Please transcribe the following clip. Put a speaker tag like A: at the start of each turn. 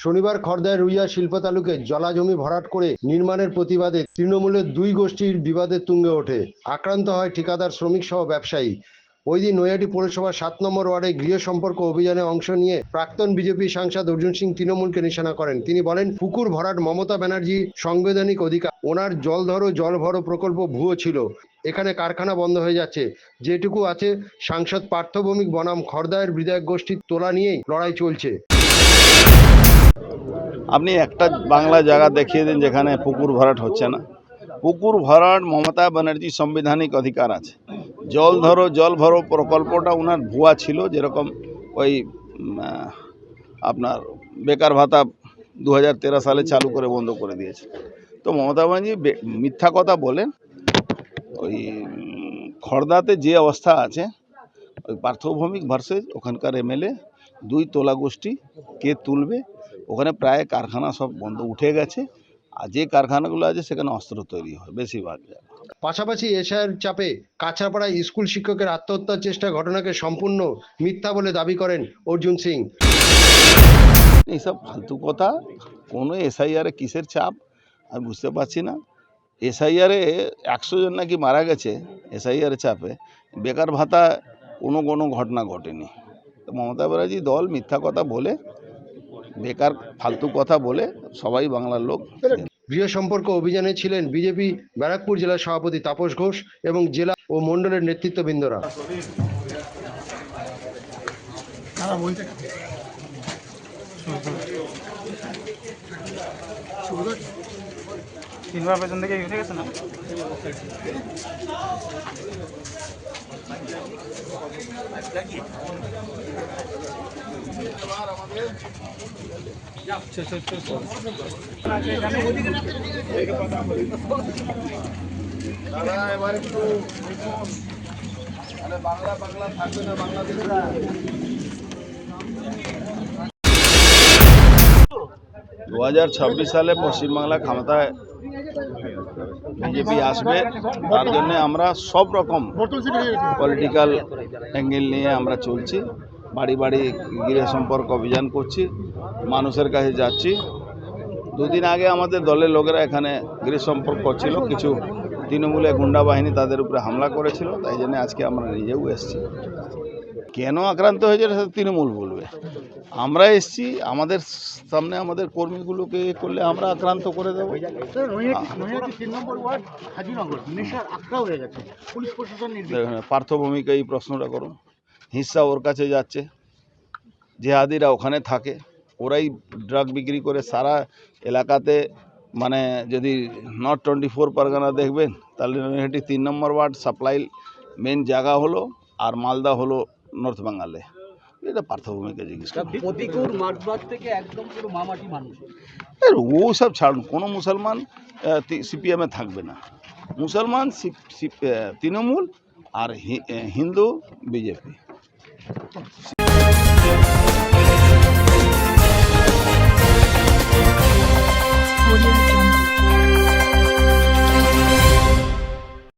A: শনিবার খড়দায় রুইয়া শিল্প তালুকে জলা জমি ভরাট করে নির্মাণের প্রতিবাদে তৃণমূলের দুই গোষ্ঠীর বিবাদের তুঙ্গে ওঠে। আক্রান্ত হয় ঠিকাদার, শ্রমিক সহ ব্যবসায়ী। ওই দিন নৈহাটি পৌরসভার ৭ নম্বর ওয়ার্ডে গৃহ সম্পর্ক অভিযানে অংশ নিয়ে প্রাক্তন বিজেপি সাংসদ অর্জুন সিং তৃণমূলকে নিশানা করেন। তিনি বলেন, পুকুর ভরাট মমতা ব্যানার্জি সাংবিধানিক অধিকার। ওনার জল ধরো জল ভরো প্রকল্প ভুয়ো ছিল। এখানে কারখানা বন্ধ হয়ে যাচ্ছে। যেটুকু আছে সাংসদ পার্থ ভৌমিক বনাম খড়দায়ের বিধায়ক গোষ্ঠীর তোলা নিয়েই লড়াই চলছে।
B: আপনি একটা বাংলা জায়গা দেখিয়ে দিন যেখানে পুকুর ভরাট হচ্ছে না। পুকুর ভরাট মমতা ব্যানার্জি সাংবিধানিক অধিকার আছে। জল ধরো জল ভরো প্রকল্পটা ওনার ভুয়া ছিল, যেরকম ওই আপনার বেকার ভাতা 2013 সালে চালু করে বন্ধ করে দিয়েছে। তো মমতা ব্যানার্জি মিথ্যা কথা বলেন। ওই খড়দাতে যে অবস্থা আছে, ওই পার্থ ভৌমিক ভার্সেস ওখানকার এমএলএ, দুই তোলা গোষ্ঠী কে তুলবে। ওখানে প্রায় কারখানা সব বন্ধ উঠে গেছে, আর যে কারখানাগুলো আছে সেখানে অস্ত্র তৈরি হয় বেশিরভাগ।
A: পাশাপাশি এশার চাপে কাছাড়পাড়ায় স্কুল শিক্ষকের আত্মহত্যার চেষ্টা ঘটনাকে সম্পূর্ণ মিথ্যা বলে দাবি করেন অর্জুন সিং।
B: এইসব ফালতু কথা। কোনো এসআইআরে কিসের চাপ আমি বুঝতে পারছি না। এসআইআরে 100 জন নাকি মারা গেছে এসআইআর চাপে। বেকার ভাতা কোনো ঘটনা ঘটেনি। মমতা ব্যানার্জি দল মিথ্যা কথা বলে, বেকার ফালতু কথা বলে সবাই বাংলার লোক।
A: গৃহ সম্পর্ক অভিযানে ছিলেন বিজেপি ব্যারাকপুর জেলার সভাপতি তাপস ঘোষ এবং জেলা ও মণ্ডলের নেতৃত্ববৃন্দরা।
C: পেছন থেকে উঠে গেছে না।
B: এবার একটু বাংলা থাকবে না বাংলাদেশিরা। 2026 সালে পশ্চিমবাংলা ক্ষমতায় বিজেপি আসবে, তার জন্য আমরা সব রকম পলিটিক্যাল অ্যাঙ্গেল নিয়ে আমরা চলছি। বাড়ি বাড়ি গৃহ সম্পর্ক অভিযান করছি, মানুষের কাছে যাচ্ছি। দুদিন আগে আমাদের দলের লোকেরা এখানে গৃহ সম্পর্ক করছিল, কিছু তৃণমূলের গুন্ডা বাহিনী তাদের উপরে হামলা করেছিল, তাই জন্য আজকে আমরা নিজেও এসেছি। কেন আক্রান্ত হয়েছে সেটা তৃণমূল বলবে। আমরা এসছি, আমাদের সামনে আমাদের কর্মীগুলোকে করলে আমরা আক্রান্ত করে দেবো। পার্থ ভৌমিককে এই প্রশ্নটা করুন। হিস্সা ওর কাছে যাচ্ছে, জেহাদিরা ওখানে থাকে, ওরাই ড্রাগ বিক্রি করে সারা এলাকাতে। মানে যদি নর্থ 24 পরগনা দেখবেন, তাহলে নৈহাটি 3 নম্বর ওয়ার্ড সাপ্লাই মেন জায়গা হলো, আর মালদা হলো নর্থ বেঙ্গলে। এটা পার্থ ভৌমিককে জিজ্ঞেস ও সব ছাড়ুন। কোনো মুসলমান সিপিএমে থাকবে না। মুসলমান তৃণমূল, আর হিন্দু বিজেপি।